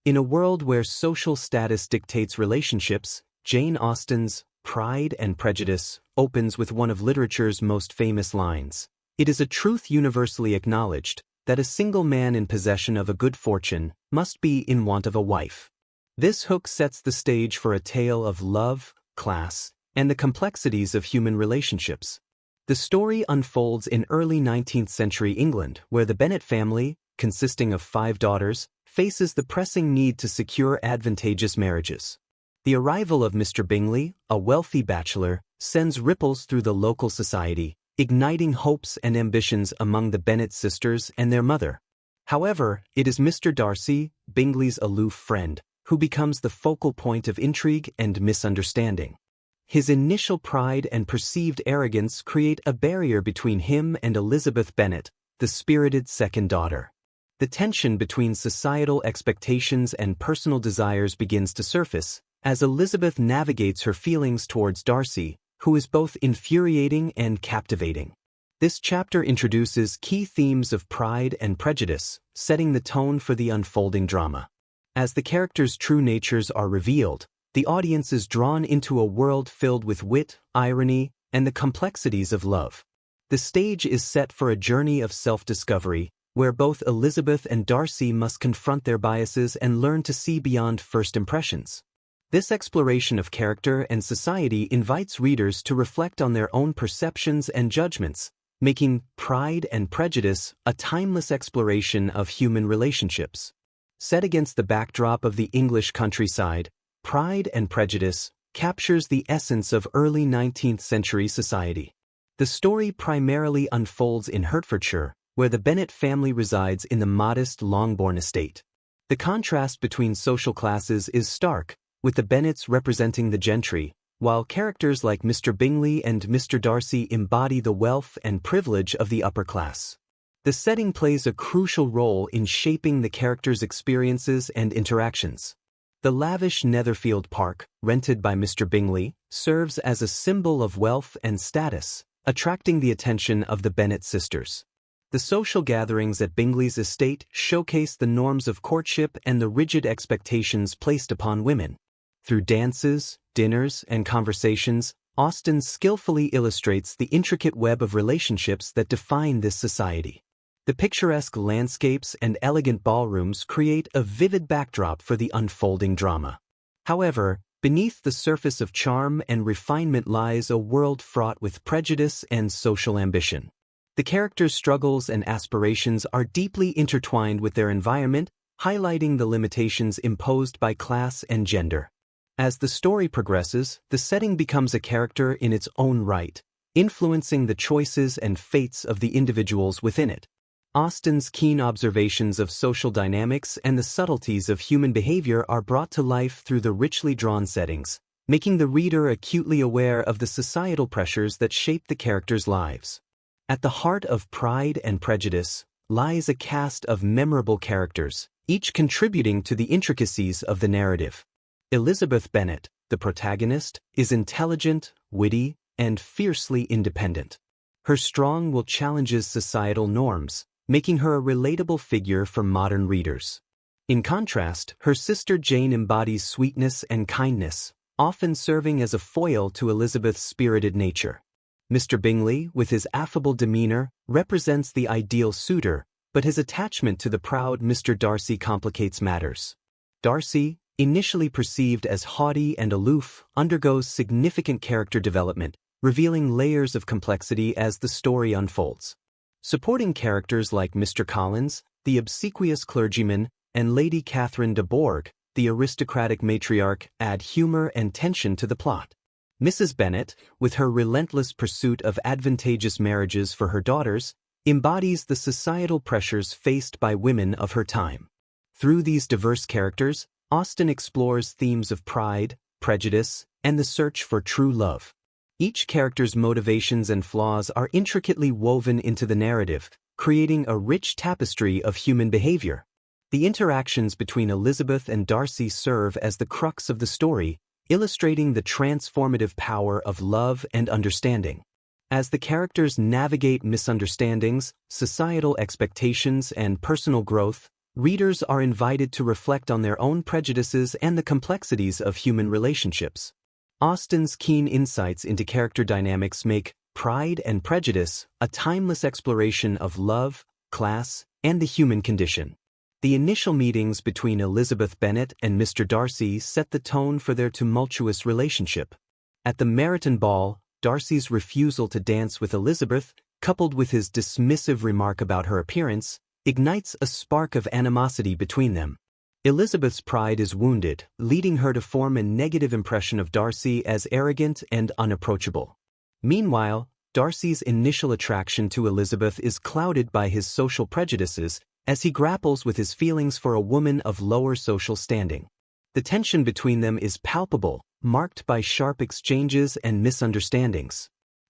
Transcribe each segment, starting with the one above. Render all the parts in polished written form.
In a world where social status dictates relationships, Jane Austen's Pride and Prejudice opens with one of literature's most famous lines. It is a truth universally acknowledged that a single man in possession of a good fortune must be in want of a wife. This hook sets the stage for a tale of love, class, and the complexities of human relationships. The story unfolds in early 19th century England, where the Bennet family, consisting of 5 daughters, faces the pressing need to secure advantageous marriages. The arrival of Mr. Bingley, a wealthy bachelor, sends ripples through the local society, igniting hopes and ambitions among the Bennet sisters and their mother. However, it is Mr. Darcy, Bingley's aloof friend, who becomes the focal point of intrigue and misunderstanding. His initial pride and perceived arrogance create a barrier between him and Elizabeth Bennet, the spirited second daughter. The tension between societal expectations and personal desires begins to surface, as Elizabeth navigates her feelings towards Darcy, who is both infuriating and captivating. This chapter introduces key themes of Pride and Prejudice, setting the tone for the unfolding drama. As the characters' true natures are revealed, the audience is drawn into a world filled with wit, irony, and the complexities of love. The stage is set for a journey of self-discovery, where both Elizabeth and Darcy must confront their biases and learn to see beyond first impressions. This exploration of character and society invites readers to reflect on their own perceptions and judgments, making Pride and Prejudice a timeless exploration of human relationships. Set against the backdrop of the English countryside, Pride and Prejudice captures the essence of early 19th century society. The story primarily unfolds in Hertfordshire, where the Bennet family resides in the modest Longbourn estate. The contrast between social classes is stark, with the Bennets representing the gentry, while characters like Mr. Bingley and Mr. Darcy embody the wealth and privilege of the upper class. The setting plays a crucial role in shaping the characters' experiences and interactions. The lavish Netherfield Park, rented by Mr. Bingley, serves as a symbol of wealth and status, attracting the attention of the Bennet sisters. The social gatherings at Bingley's estate showcase the norms of courtship and the rigid expectations placed upon women. Through dances, dinners, and conversations, Austen skillfully illustrates the intricate web of relationships that define this society. The picturesque landscapes and elegant ballrooms create a vivid backdrop for the unfolding drama. However, beneath the surface of charm and refinement lies a world fraught with prejudice and social ambition. The characters' struggles and aspirations are deeply intertwined with their environment, highlighting the limitations imposed by class and gender. As the story progresses, the setting becomes a character in its own right, influencing the choices and fates of the individuals within it. Austen's keen observations of social dynamics and the subtleties of human behavior are brought to life through the richly drawn settings, making the reader acutely aware of the societal pressures that shape the characters' lives. At the heart of Pride and Prejudice lies a cast of memorable characters, each contributing to the intricacies of the narrative. Elizabeth Bennet, the protagonist, is intelligent, witty, and fiercely independent. Her strong will challenges societal norms, making her a relatable figure for modern readers. In contrast, her sister Jane embodies sweetness and kindness, often serving as a foil to Elizabeth's spirited nature. Mr. Bingley, with his affable demeanor, represents the ideal suitor, but his attachment to the proud Mr. Darcy complicates matters. Darcy, initially perceived as haughty and aloof, undergoes significant character development, revealing layers of complexity as the story unfolds. Supporting characters like Mr. Collins, the obsequious clergyman, and Lady Catherine de Bourgh, the aristocratic matriarch, add humor and tension to the plot. Mrs. Bennet, with her relentless pursuit of advantageous marriages for her daughters, embodies the societal pressures faced by women of her time. Through these diverse characters, Austen explores themes of pride, prejudice, and the search for true love. Each character's motivations and flaws are intricately woven into the narrative, creating a rich tapestry of human behavior. The interactions between Elizabeth and Darcy serve as the crux of the story, illustrating the transformative power of love and understanding. As the characters navigate misunderstandings, societal expectations, and personal growth, readers are invited to reflect on their own prejudices and the complexities of human relationships. Austen's keen insights into character dynamics make Pride and Prejudice a timeless exploration of love, class, and the human condition. The initial meetings between Elizabeth Bennet and Mr. Darcy set the tone for their tumultuous relationship. At the Meryton ball, Darcy's refusal to dance with Elizabeth, coupled with his dismissive remark about her appearance, ignites a spark of animosity between them. Elizabeth's pride is wounded, leading her to form a negative impression of Darcy as arrogant and unapproachable. Meanwhile, Darcy's initial attraction to Elizabeth is clouded by his social prejudices as he grapples with his feelings for a woman of lower social standing. The tension between them is palpable, marked by sharp exchanges and misunderstandings.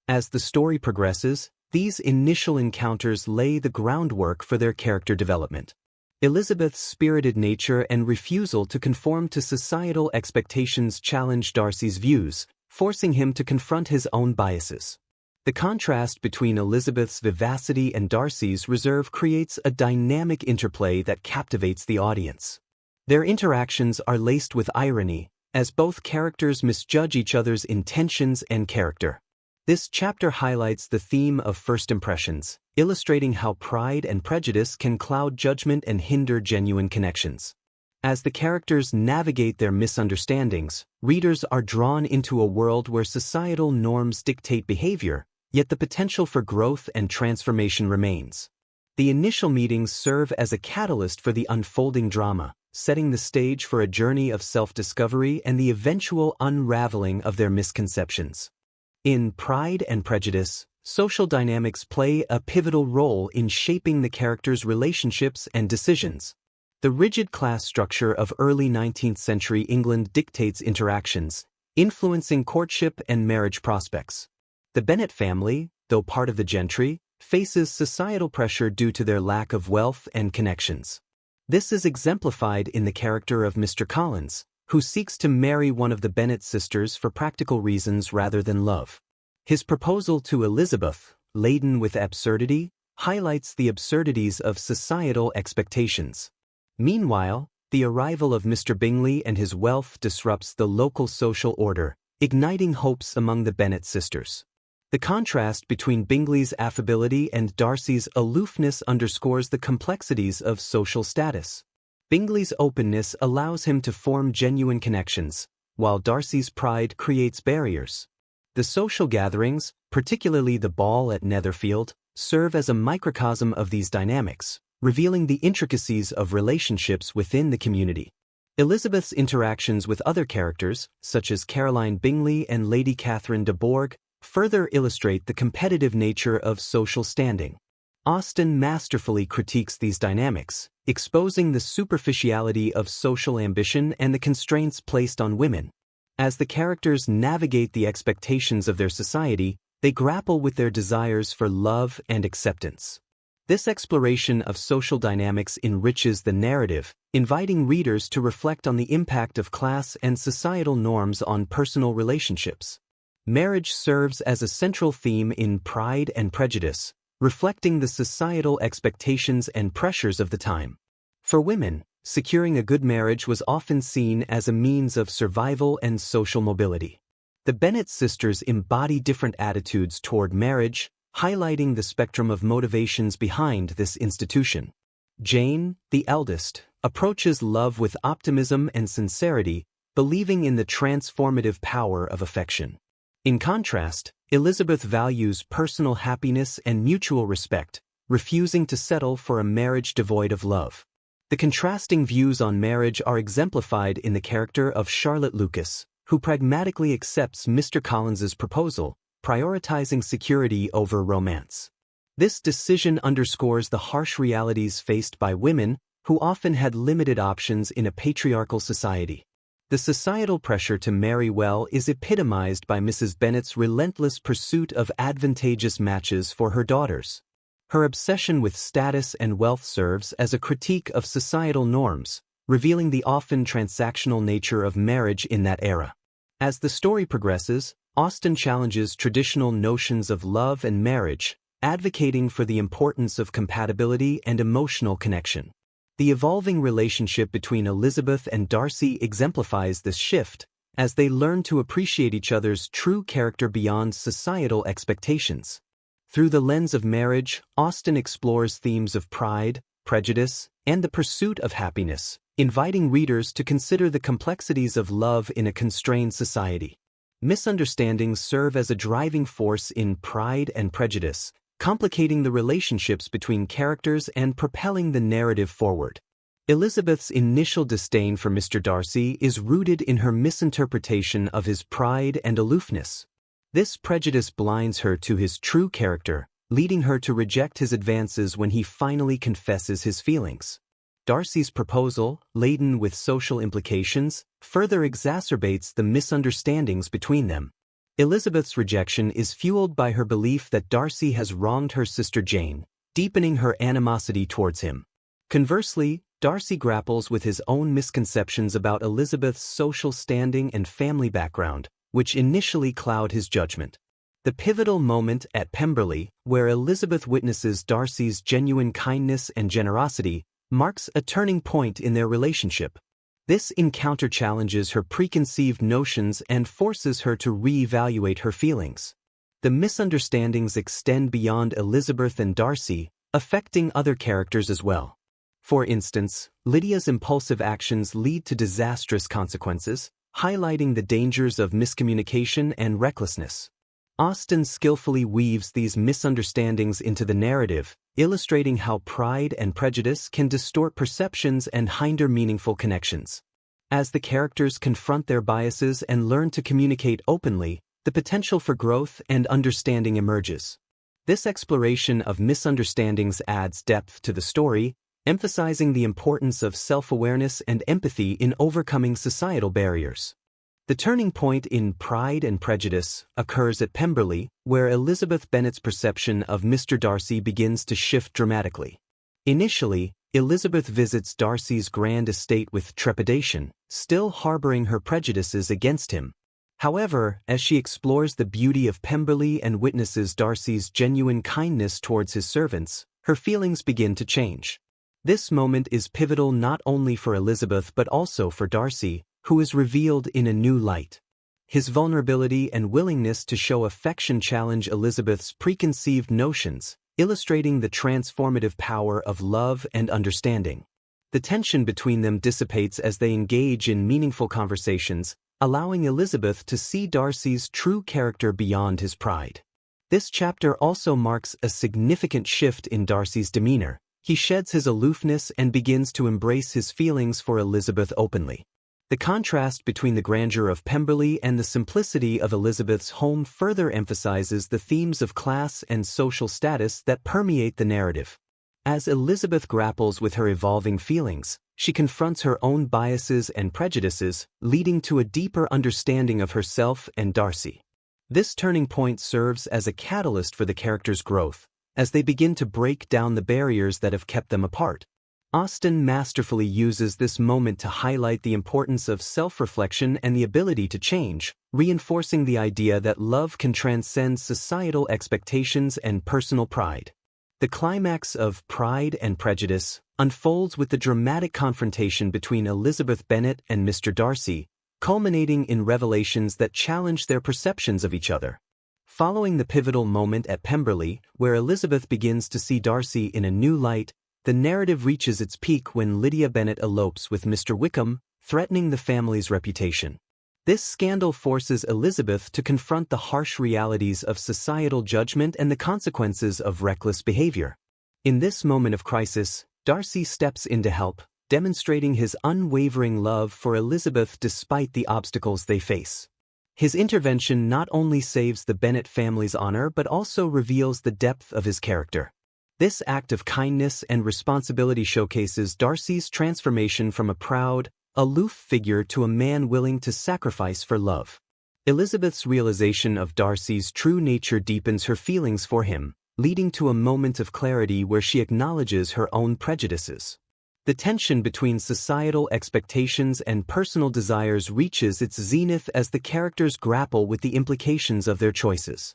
As the story progresses, these initial encounters lay the groundwork for their character development. Elizabeth's spirited nature and refusal to conform to societal expectations challenge Darcy's views, forcing him to confront his own biases. The contrast between Elizabeth's vivacity and Darcy's reserve creates a dynamic interplay that captivates the audience. Their interactions are laced with irony, as both characters misjudge each other's intentions and character. This chapter highlights the theme of first impressions, illustrating how Pride and Prejudice can cloud judgment and hinder genuine connections. As the characters navigate their misunderstandings, readers are drawn into a world where societal norms dictate behavior, yet the potential for growth and transformation remains. The initial meetings serve as a catalyst for the unfolding drama, setting the stage for a journey of self-discovery and the eventual unraveling of their misconceptions. In Pride and Prejudice, social dynamics play a pivotal role in shaping the characters' relationships and decisions. The rigid class structure of early 19th century England dictates interactions, influencing courtship and marriage prospects. The Bennet family, though part of the gentry, faces societal pressure due to their lack of wealth and connections. This is exemplified in the character of Mr. Collins, who seeks to marry one of the Bennet sisters for practical reasons rather than love. His proposal to Elizabeth, laden with absurdity, highlights the absurdities of societal expectations. Meanwhile, the arrival of Mr. Bingley and his wealth disrupts the local social order, igniting hopes among the Bennet sisters. The contrast between Bingley's affability and Darcy's aloofness underscores the complexities of social status. Bingley's openness allows him to form genuine connections, while Darcy's pride creates barriers. The social gatherings, particularly the ball at Netherfield, serve as a microcosm of these dynamics, revealing the intricacies of relationships within the community. Elizabeth's interactions with other characters, such as Caroline Bingley and Lady Catherine de Bourgh, further illustrate the competitive nature of social standing. Austen masterfully critiques these dynamics, exposing the superficiality of social ambition and the constraints placed on women. As the characters navigate the expectations of their society, they grapple with their desires for love and acceptance. This exploration of social dynamics enriches the narrative, inviting readers to reflect on the impact of class and societal norms on personal relationships. Marriage serves as a central theme in Pride and Prejudice, reflecting the societal expectations and pressures of the time. For women, securing a good marriage was often seen as a means of survival and social mobility. The Bennet sisters embody different attitudes toward marriage, highlighting the spectrum of motivations behind this institution. Jane, the eldest, approaches love with optimism and sincerity, believing in the transformative power of affection. In contrast, Elizabeth values personal happiness and mutual respect, refusing to settle for a marriage devoid of love. The contrasting views on marriage are exemplified in the character of Charlotte Lucas, who pragmatically accepts Mr. Collins's proposal, prioritizing security over romance. This decision underscores the harsh realities faced by women, who often had limited options in a patriarchal society. The societal pressure to marry well is epitomized by Mrs. Bennet's relentless pursuit of advantageous matches for her daughters. Her obsession with status and wealth serves as a critique of societal norms, revealing the often transactional nature of marriage in that era. As the story progresses, Austen challenges traditional notions of love and marriage, advocating for the importance of compatibility and emotional connection. The evolving relationship between Elizabeth and Darcy exemplifies this shift, as they learn to appreciate each other's true character beyond societal expectations. Through the lens of marriage, Austen explores themes of pride, prejudice, and the pursuit of happiness, inviting readers to consider the complexities of love in a constrained society. Misunderstandings serve as a driving force in Pride and Prejudice, complicating the relationships between characters and propelling the narrative forward. Elizabeth's initial disdain for Mr. Darcy is rooted in her misinterpretation of his pride and aloofness. This prejudice blinds her to his true character, leading her to reject his advances when he finally confesses his feelings. Darcy's proposal, laden with social implications, further exacerbates the misunderstandings between them. Elizabeth's rejection is fueled by her belief that Darcy has wronged her sister Jane, deepening her animosity towards him. Conversely, Darcy grapples with his own misconceptions about Elizabeth's social standing and family background, which initially cloud his judgment. The pivotal moment at Pemberley, where Elizabeth witnesses Darcy's genuine kindness and generosity, marks a turning point in their relationship. This encounter challenges her preconceived notions and forces her to re-evaluate her feelings. The misunderstandings extend beyond Elizabeth and Darcy, affecting other characters as well. For instance, Lydia's impulsive actions lead to disastrous consequences, highlighting the dangers of miscommunication and recklessness. Austen skillfully weaves these misunderstandings into the narrative, illustrating how Pride and Prejudice can distort perceptions and hinder meaningful connections. As the characters confront their biases and learn to communicate openly, the potential for growth and understanding emerges. This exploration of misunderstandings adds depth to the story, emphasizing the importance of self-awareness and empathy in overcoming societal barriers. The turning point in Pride and Prejudice occurs at Pemberley, where Elizabeth Bennet's perception of Mr. Darcy begins to shift dramatically. Initially, Elizabeth visits Darcy's grand estate with trepidation, still harboring her prejudices against him. However, as she explores the beauty of Pemberley and witnesses Darcy's genuine kindness towards his servants, her feelings begin to change. This moment is pivotal not only for Elizabeth but also for Darcy, who is revealed in a new light. His vulnerability and willingness to show affection challenge Elizabeth's preconceived notions, illustrating the transformative power of love and understanding. The tension between them dissipates as they engage in meaningful conversations, allowing Elizabeth to see Darcy's true character beyond his pride. This chapter also marks a significant shift in Darcy's demeanor. He sheds his aloofness and begins to embrace his feelings for Elizabeth openly. The contrast between the grandeur of Pemberley and the simplicity of Elizabeth's home further emphasizes the themes of class and social status that permeate the narrative. As Elizabeth grapples with her evolving feelings, she confronts her own biases and prejudices, leading to a deeper understanding of herself and Darcy. This turning point serves as a catalyst for the characters' growth, as they begin to break down the barriers that have kept them apart. Austen masterfully uses this moment to highlight the importance of self-reflection and the ability to change, reinforcing the idea that love can transcend societal expectations and personal pride. The climax of Pride and Prejudice unfolds with the dramatic confrontation between Elizabeth Bennet and Mr. Darcy, culminating in revelations that challenge their perceptions of each other. Following the pivotal moment at Pemberley, where Elizabeth begins to see Darcy in a new light, the narrative reaches its peak when Lydia Bennet elopes with Mr. Wickham, threatening the family's reputation. This scandal forces Elizabeth to confront the harsh realities of societal judgment and the consequences of reckless behavior. In this moment of crisis, Darcy steps in to help, demonstrating his unwavering love for Elizabeth despite the obstacles they face. His intervention not only saves the Bennet family's honor but also reveals the depth of his character. This act of kindness and responsibility showcases Darcy's transformation from a proud, aloof figure to a man willing to sacrifice for love. Elizabeth's realization of Darcy's true nature deepens her feelings for him, leading to a moment of clarity where she acknowledges her own prejudices. The tension between societal expectations and personal desires reaches its zenith as the characters grapple with the implications of their choices.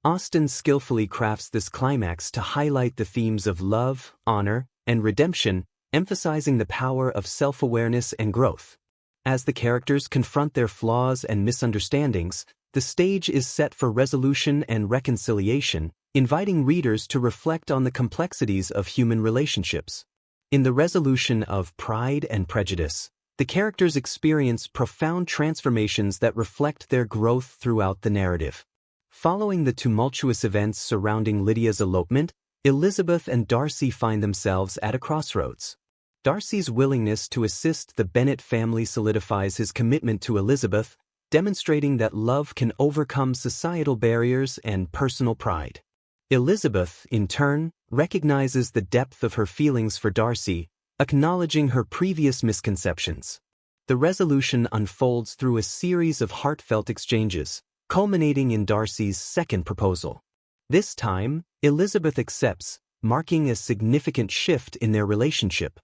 Austen skillfully crafts this climax to highlight the themes of love, honor, and redemption, emphasizing the power of self-awareness and growth. As the characters confront their flaws and misunderstandings, the stage is set for resolution and reconciliation, inviting readers to reflect on the complexities of human relationships. In the resolution of Pride and Prejudice, the characters experience profound transformations that reflect their growth throughout the narrative. Following the tumultuous events surrounding Lydia's elopement, Elizabeth and Darcy find themselves at a crossroads. Darcy's willingness to assist the Bennet family solidifies his commitment to Elizabeth, demonstrating that love can overcome societal barriers and personal pride. Elizabeth, in turn, recognizes the depth of her feelings for Darcy, acknowledging her previous misconceptions. The resolution unfolds through a series of heartfelt exchanges, culminating in Darcy's second proposal. This time, Elizabeth accepts, marking a significant shift in their relationship.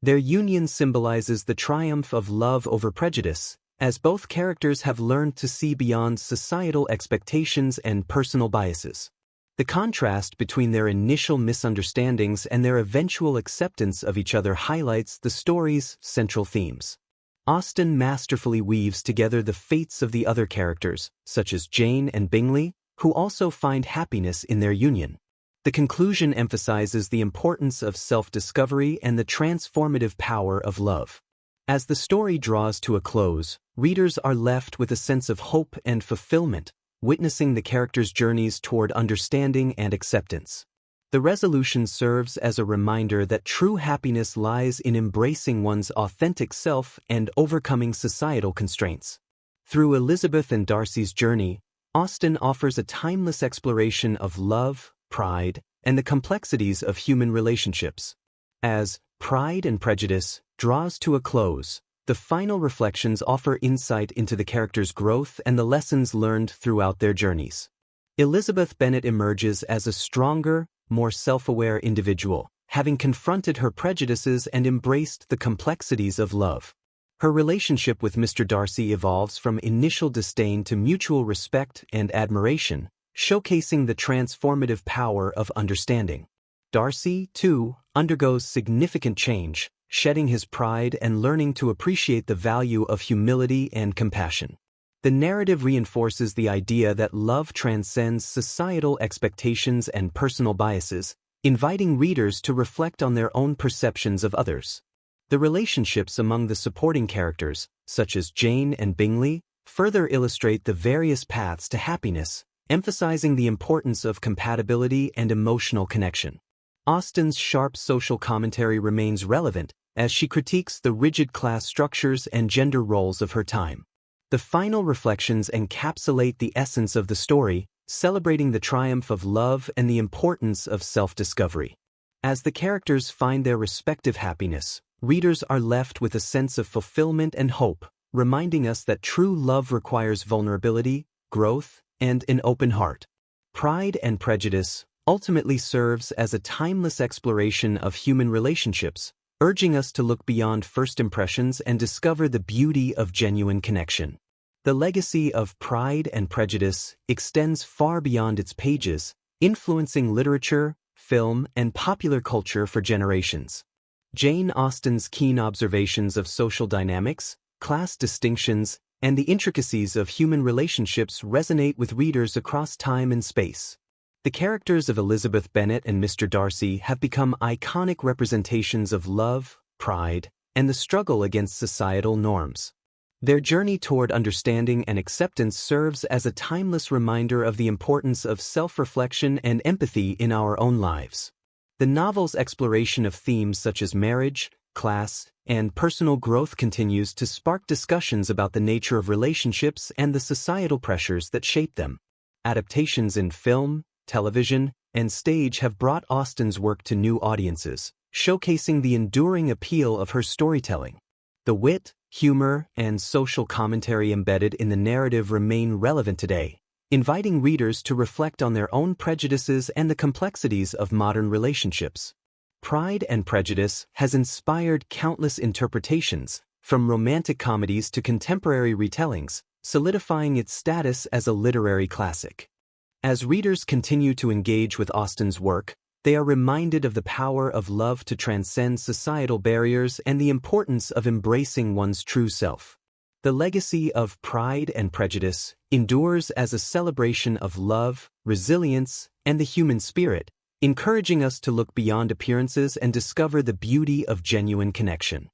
Their union symbolizes the triumph of love over prejudice, as both characters have learned to see beyond societal expectations and personal biases. The contrast between their initial misunderstandings and their eventual acceptance of each other highlights the story's central themes. Austen masterfully weaves together the fates of the other characters, such as Jane and Bingley, who also find happiness in their union. The conclusion emphasizes the importance of self-discovery and the transformative power of love. As the story draws to a close, readers are left with a sense of hope and fulfillment, witnessing the characters' journeys toward understanding and acceptance. The resolution serves as a reminder that true happiness lies in embracing one's authentic self and overcoming societal constraints. Through Elizabeth and Darcy's journey, Austen offers a timeless exploration of love, pride, and the complexities of human relationships. As Pride and Prejudice draws to a close, the final reflections offer insight into the characters' growth and the lessons learned throughout their journeys. Elizabeth Bennet emerges as a stronger, more self-aware individual, having confronted her prejudices and embraced the complexities of love. Her relationship with Mr. Darcy evolves from initial disdain to mutual respect and admiration, showcasing the transformative power of understanding. Darcy, too, undergoes significant change, shedding his pride and learning to appreciate the value of humility and compassion. The narrative reinforces the idea that love transcends societal expectations and personal biases, inviting readers to reflect on their own perceptions of others. The relationships among the supporting characters, such as Jane and Bingley, further illustrate the various paths to happiness, emphasizing the importance of compatibility and emotional connection. Austen's sharp social commentary remains relevant as she critiques the rigid class structures and gender roles of her time. The final reflections encapsulate the essence of the story, celebrating the triumph of love and the importance of self-discovery. As the characters find their respective happiness, readers are left with a sense of fulfillment and hope, reminding us that true love requires vulnerability, growth, and an open heart. Pride and Prejudice ultimately serves as a timeless exploration of human relationships, urging us to look beyond first impressions and discover the beauty of genuine connection. The legacy of Pride and Prejudice extends far beyond its pages, influencing literature, film, and popular culture for generations. Jane Austen's keen observations of social dynamics, class distinctions, and the intricacies of human relationships resonate with readers across time and space. The characters of Elizabeth Bennet and Mr. Darcy have become iconic representations of love, pride, and the struggle against societal norms. Their journey toward understanding and acceptance serves as a timeless reminder of the importance of self-reflection and empathy in our own lives. The novel's exploration of themes such as marriage, class, and personal growth continues to spark discussions about the nature of relationships and the societal pressures that shape them. Adaptations in film, television, and stage have brought Austen's work to new audiences, showcasing the enduring appeal of her storytelling. The wit, humor, and social commentary embedded in the narrative remain relevant today, inviting readers to reflect on their own prejudices and the complexities of modern relationships. Pride and Prejudice has inspired countless interpretations, from romantic comedies to contemporary retellings, solidifying its status as a literary classic. As readers continue to engage with Austen's work, They are reminded of the power of love to transcend societal barriers and the importance of embracing one's true self. The legacy of Pride and Prejudice endures as a celebration of love, resilience, and the human spirit, encouraging us to look beyond appearances and discover the beauty of genuine connection.